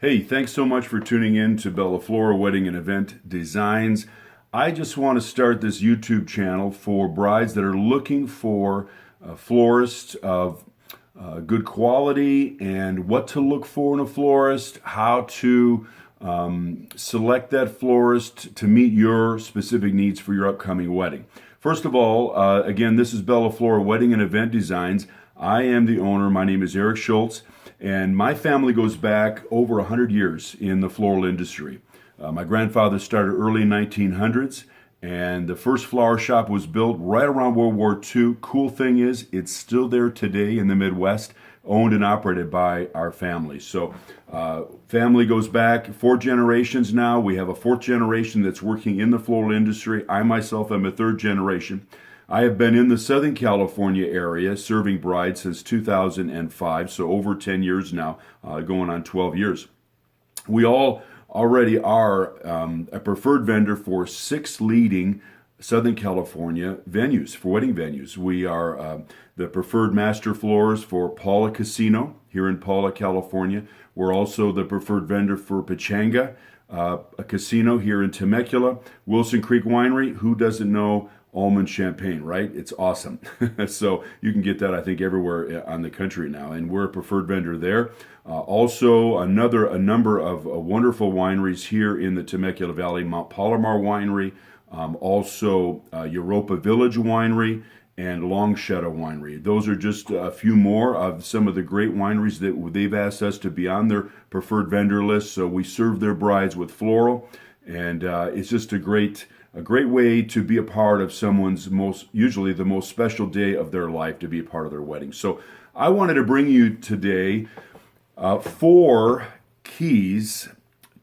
Hey, thanks so much for tuning in to Bella Flora Wedding and Event Designs. I just want to start this YouTube channel for brides that are looking for a florist of good quality and what to look for in a florist, how to select that florist to meet your specific needs for your upcoming wedding. First of all, again, this is Bella Flora Wedding and Event Designs. I am the owner. My name is Eric Schultz. And my family goes back over 100 years in the floral industry. My grandfather started early 1900s, and the first flower shop was built right around World War II. Cool thing is, it's still there today in the Midwest, owned and operated by our family. So family goes back 4 generations now. We have a 4th generation that's working in the floral industry. I myself am a 3rd generation. I have been in the Southern California area serving brides since 2005, so over 10 years now, going on 12 years. We all already are a preferred vendor for 6 leading Southern California venues, for wedding venues. We are the preferred master florist for Paula Casino here in Paula, California. We're also the preferred vendor for Pechanga, a casino here in Temecula. Wilson Creek Winery, who doesn't know almond champagne, right? It's awesome. So you can get that, I think, everywhere on the country now, and we're a preferred vendor there. Also, a number of wonderful wineries here in the Temecula Valley, Mount Palomar Winery, also Europa Village Winery, and Long Shadow Winery. Those are just a few more of some of the great wineries that they've asked us to be on their preferred vendor list. So we serve their brides with floral, and it's just a great way to be a part of someone's usually the most special day of their life, to be a part of their wedding. So I wanted to bring you today 4 keys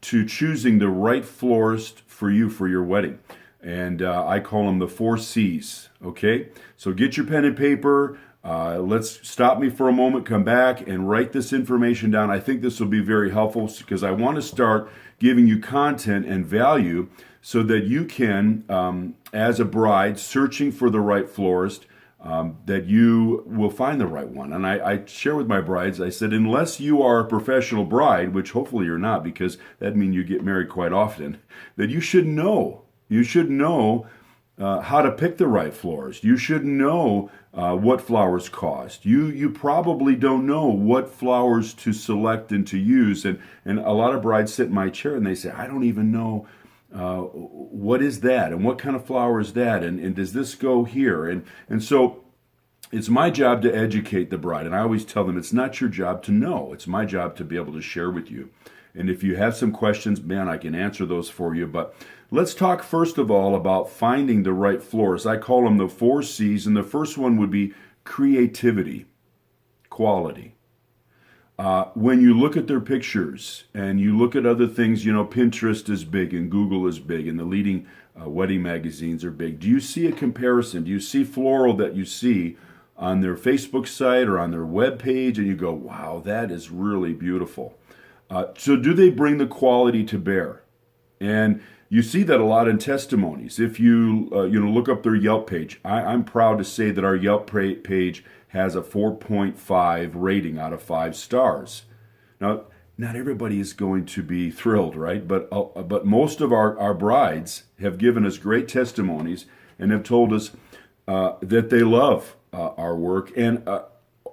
to choosing the right florist for you for your wedding. And I call them the 4 C's, okay? So get your pen and paper. Let's stop me for a moment, come back, and write this information down. I think this will be very helpful because I want to start giving you content and value so that you can, as a bride searching for the right florist, that you will find the right one. And I share with my brides, I said, unless you are a professional bride, which hopefully you're not because that means you get married quite often, that you should know. You should know how to pick the right florist. You should know what flowers cost. You probably don't know what flowers to select and to use. And a lot of brides sit in my chair and they say, I don't even know what is that and what kind of flower is that and does this go here? And so it's my job to educate the bride. And I always tell them it's not your job to know. It's my job to be able to share with you. And if you have some questions, man, I can answer those for you. But let's talk first of all about finding the right florist. I call them the 4 C's, and the first one would be creativity, quality. When you look at their pictures and you look at other things, you know, Pinterest is big and Google is big and the leading wedding magazines are big. Do you see a comparison? Do you see floral that you see on their Facebook site or on their web page and you go, wow, that is really beautiful? So do they bring the quality to bear? And you see that a lot in testimonies. If you look up their Yelp page, I'm proud to say that our Yelp page has a 4.5 rating out of 5 stars. Now, not everybody is going to be thrilled, right? But most of our brides have given us great testimonies and have told us that they love our work and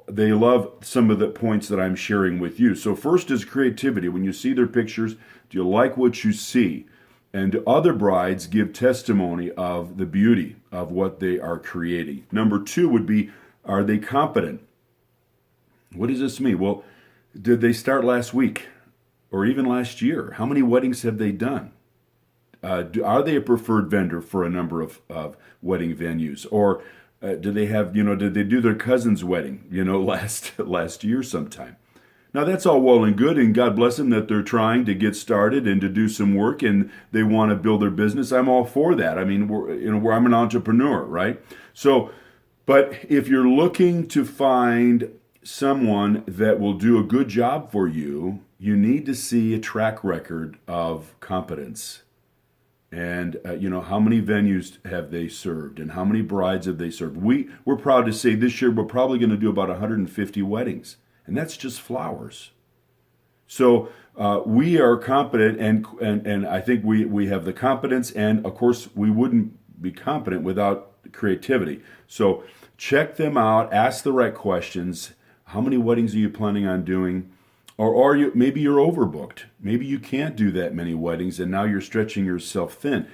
they love some of the points that I'm sharing with you. So first is creativity. When you see their pictures, do you like what you see? And other brides give testimony of the beauty of what they are creating. Number 2 would be, are they competent? What does this mean? Well, did they start last week or even last year? How many weddings have they done? Are they a preferred vendor for a number of wedding venues? Or did they do their cousin's wedding, last year sometime? Now that's all well and good, and God bless them that they're trying to get started and to do some work, and they want to build their business. I'm all for that. I mean, I'm an entrepreneur, right? So, but if you're looking to find someone that will do a good job for you, you need to see a track record of competence. And how many venues have they served, and how many brides have they served? We're proud to say this year we're probably going to do about 150 weddings, and that's just flowers. So we are competent, and I think we have the competence, and of course we wouldn't be competent without creativity. So check them out, ask the right questions. How many weddings are you planning on doing? Or are you, maybe you're overbooked. Maybe you can't do that many weddings and now you're stretching yourself thin.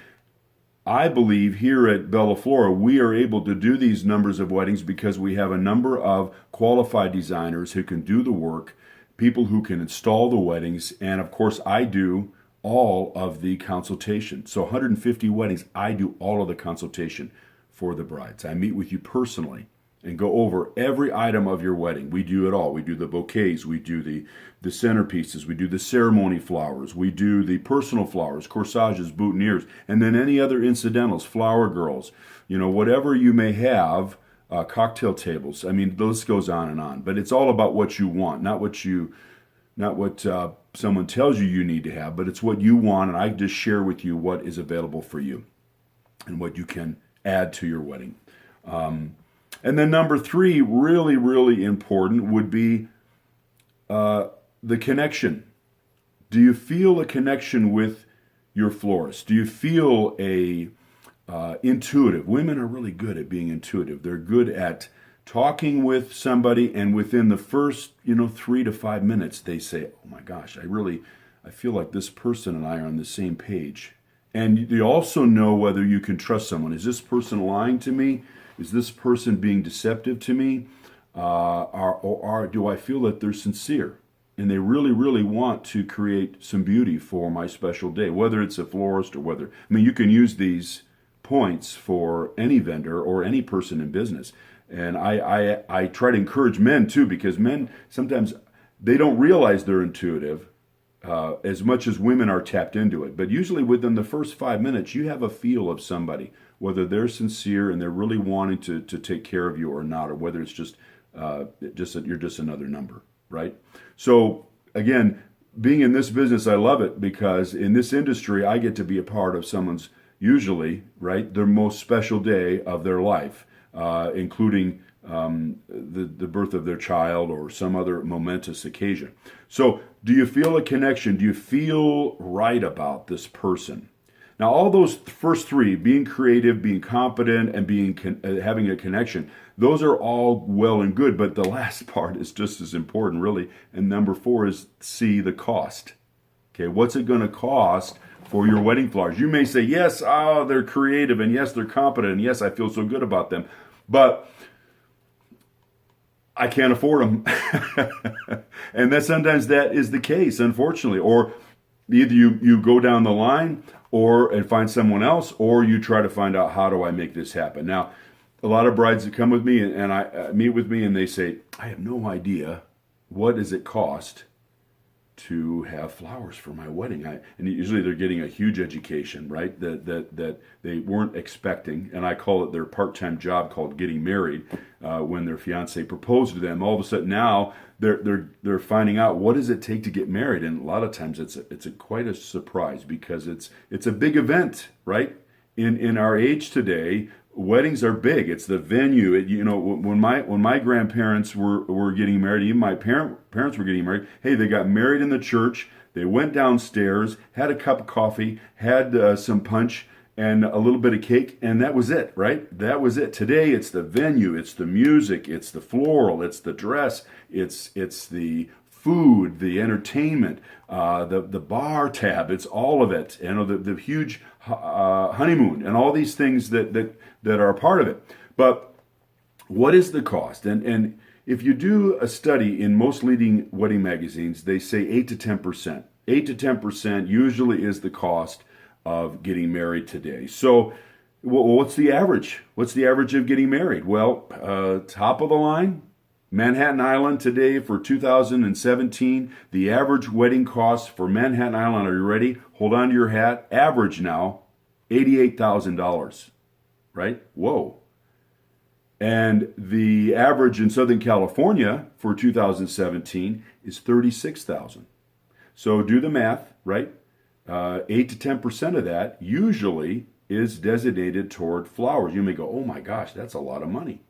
I believe here at Bella Flora, we are able to do these numbers of weddings because we have a number of qualified designers who can do the work, people who can install the weddings, and of course, I do all of the consultation. So 150 weddings, I do all of the consultation for the brides. I meet with you personally and go over every item of your wedding. We do it all. We do the bouquets, we do the centerpieces, we do the ceremony flowers, we do the personal flowers, corsages, boutonnieres, and then any other incidentals, flower girls, whatever you may have, cocktail tables. I mean, the list goes on and on. But it's all about what you want, not what someone tells you you need to have, but it's what you want, and I just share with you what is available for you and what you can add to your wedding. And then number 3, really, really important, would be the connection. Do you feel a connection with your florist? Do you feel intuitive? Women are really good at being intuitive. They're good at talking with somebody, and within the first 3 to 5 minutes, they say, "Oh my gosh, I feel like this person and I are on the same page." And you also know whether you can trust someone. Is this person lying to me? Is this person being deceptive to me? Or do I feel that they're sincere and they really, really want to create some beauty for my special day? Whether it's a florist or you can use these points for any vendor or any person in business. And I try to encourage men too, because men sometimes they don't realize they're intuitive as much as women are tapped into it. But usually within the first 5 minutes, you have a feel of somebody, whether they're sincere and they're really wanting to take care of you or not, or whether it's just that you're just another number, right? So again, being in this business, I love it because in this industry, I get to be a part of someone's, usually, right, their most special day of their life, including the birth of their child or some other momentous occasion. So do you feel a connection? Do you feel right about this person? Now, all those first 3, being creative, being competent, and having a connection, those are all well and good, but the last part is just as important, really. And number 4 is C, the cost. Okay, what's it going to cost for your wedding flowers? You may say, yes, they're creative, and yes, they're competent, and yes, I feel so good about them, but I can't afford them. And sometimes that is the case, unfortunately. Or either you go down the line and find someone else, or you try to find out, how do I make this happen? Now, a lot of brides that come with me and I meet with me and they say, I have no idea, what does it cost to have flowers for my wedding? And usually they're getting a huge education, right? That they weren't expecting, and I call it their part-time job called getting married. When their fiance proposed to them, all of a sudden now they're finding out, what does it take to get married? And a lot of times it's quite a surprise, because it's a big event, right? In our age today, weddings are big. It's the venue. When my grandparents were getting married, even my parents were getting married. Hey, they got married in the church. They went downstairs, had a cup of coffee, had some punch and a little bit of cake, and that was it, right? That was it. Today, it's the venue, it's the music, it's the floral, it's the dress, it's the food, the entertainment, the bar tab. It's all of it. The huge honeymoon and all these things that are a part of it. But what is the cost? And if you do a study in most leading wedding magazines, they say 8 to 10%. 8 to 10% usually is the cost of getting married today. So what's the average? What's the average of getting married? Well, top of the line, Manhattan Island today for 2017, the average wedding cost for Manhattan Island, are you ready? Hold on to your hat. Average now, $88,000, right? Whoa. And the average in Southern California for 2017 is $36,000. So do the math, right? 8 to 10% of that usually is designated toward flowers. You may go, oh my gosh, that's a lot of money.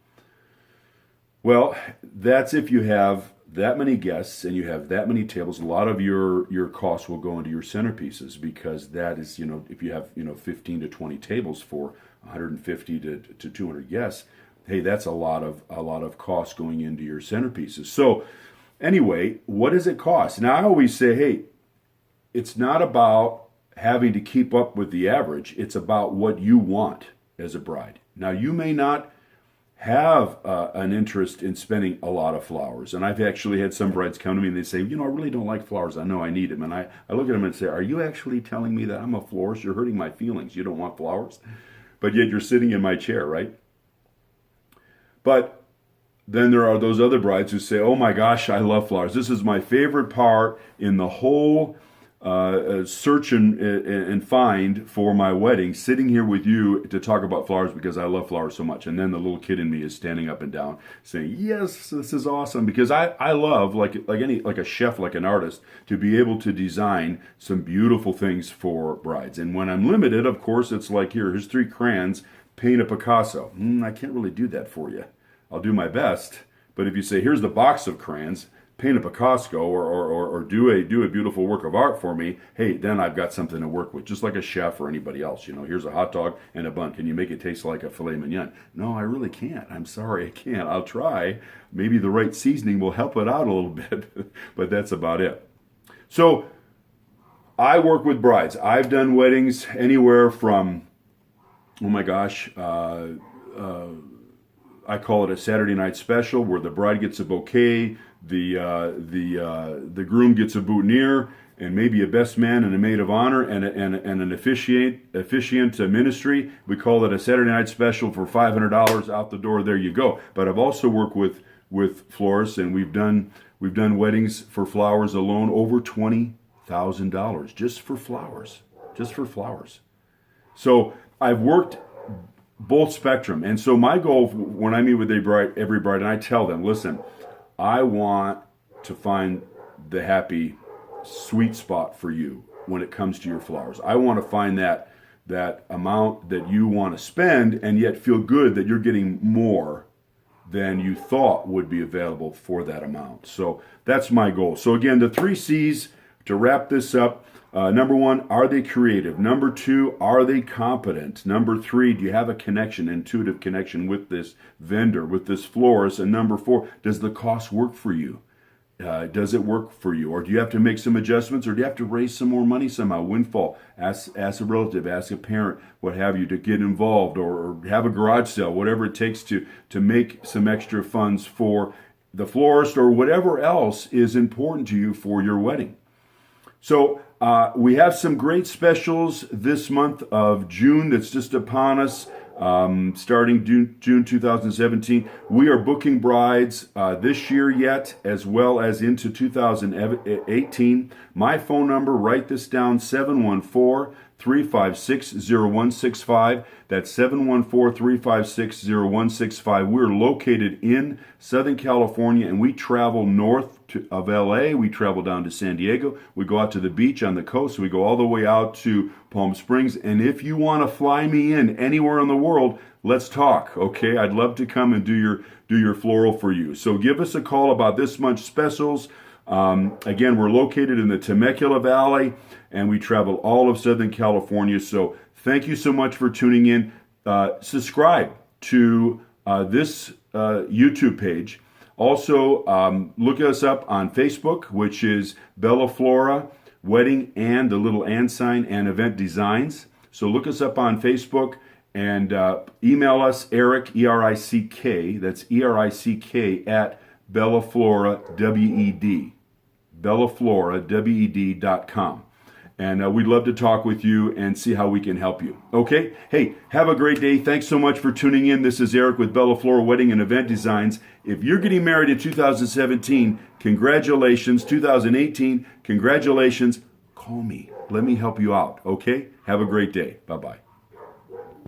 Well, that's if you have that many guests and you have that many tables, a lot of your costs will go into your centerpieces, because that is, if you have 15 to 20 tables for 150 to 200 guests, hey, that's a lot of cost going into your centerpieces. So anyway, what does it cost? Now I always say, hey, it's not about having to keep up with the average. It's about what you want as a bride. Now, you may not have an interest in spending a lot of flowers. And I've actually had some brides come to me and they say, I really don't like flowers. I know I need them. And I look at them and say, are you actually telling me that I'm a florist? You're hurting my feelings. You don't want flowers? But yet you're sitting in my chair, right? But then there are those other brides who say, oh my gosh, I love flowers. This is my favorite part in the whole search and find for my wedding, sitting here with you to talk about flowers because I love flowers so much. And then the little kid in me is standing up and down saying, yes, this is awesome, because I love, like a chef, like an artist, to be able to design some beautiful things for brides. And when I'm limited, of course, it's like, here's 3 crayons, paint a Picasso. I can't really do that for you. I'll do my best, but if you say, here's the box of crayons, paint a Picasso or do a beautiful work of art for me, hey, then I've got something to work with, just like a chef or anybody else. Here's a hot dog and a bun. Can you make it taste like a filet mignon? No, I really can't. I'm sorry, I can't. I'll try. Maybe the right seasoning will help it out a little bit, but that's about it. So I work with brides. I've done weddings anywhere from, oh my gosh, I call it a Saturday night special, where the bride gets a bouquet, the groom gets a boutonniere, and maybe a best man and a maid of honor and an officiant ministry. We call it a Saturday night special for $500 out the door. There you go. But I've also worked with florists, and we've done weddings for flowers alone over $20,000 just for flowers. So I've worked both spectrum. And so my goal when I meet with every bride, and I tell them, listen, I want to find the happy, sweet spot for you when it comes to your flowers. I want to find that amount that you want to spend and yet feel good that you're getting more than you thought would be available for that amount. So that's my goal. So again, the 3 C's to wrap this up. Number 1, are they creative? Number 2, are they competent? Number 3, do you have a connection, intuitive connection with this vendor, with this florist? And number 4, does the cost work for you? Does it work for you? Or do you have to make some adjustments, or do you have to raise some more money somehow? Windfall, ask a relative, ask a parent, what have you, to get involved, or have a garage sale, whatever it takes to make some extra funds for the florist or whatever else is important to you for your wedding. So we have some great specials this month of June that's just upon us, starting June 2017. We are booking brides this year yet, as well as into 2018. My phone number, write this down, 714-356-0165. That's 714-356-0165. We're located in Southern California, and we travel north of LA. We travel down to San Diego. We go out to the beach on the coast. We go all the way out to Palm Springs. And if you want to fly me in anywhere in the world, let's talk, okay? I'd love to come and do your floral for you. So give us a call about this month's specials. Again, we're located in the Temecula Valley, and we travel all of Southern California. So thank you so much for tuning in. Subscribe to this YouTube page. Also, look us up on Facebook, which is Bella Flora Wedding and the little and sign and event designs. So look us up on Facebook, and email us, Eric, E-R-I-C-K, that's E-R-I-C-K at BellaFlora, W-E-D, BellaFlora, W-E-D.com. And we'd love to talk with you and see how we can help you. Okay? Hey, have a great day. Thanks so much for tuning in. This is Eric with Bella Flora Wedding and Event Designs. If you're getting married in 2017, congratulations. 2018, congratulations. Call me. Let me help you out. Okay? Have a great day. Bye-bye.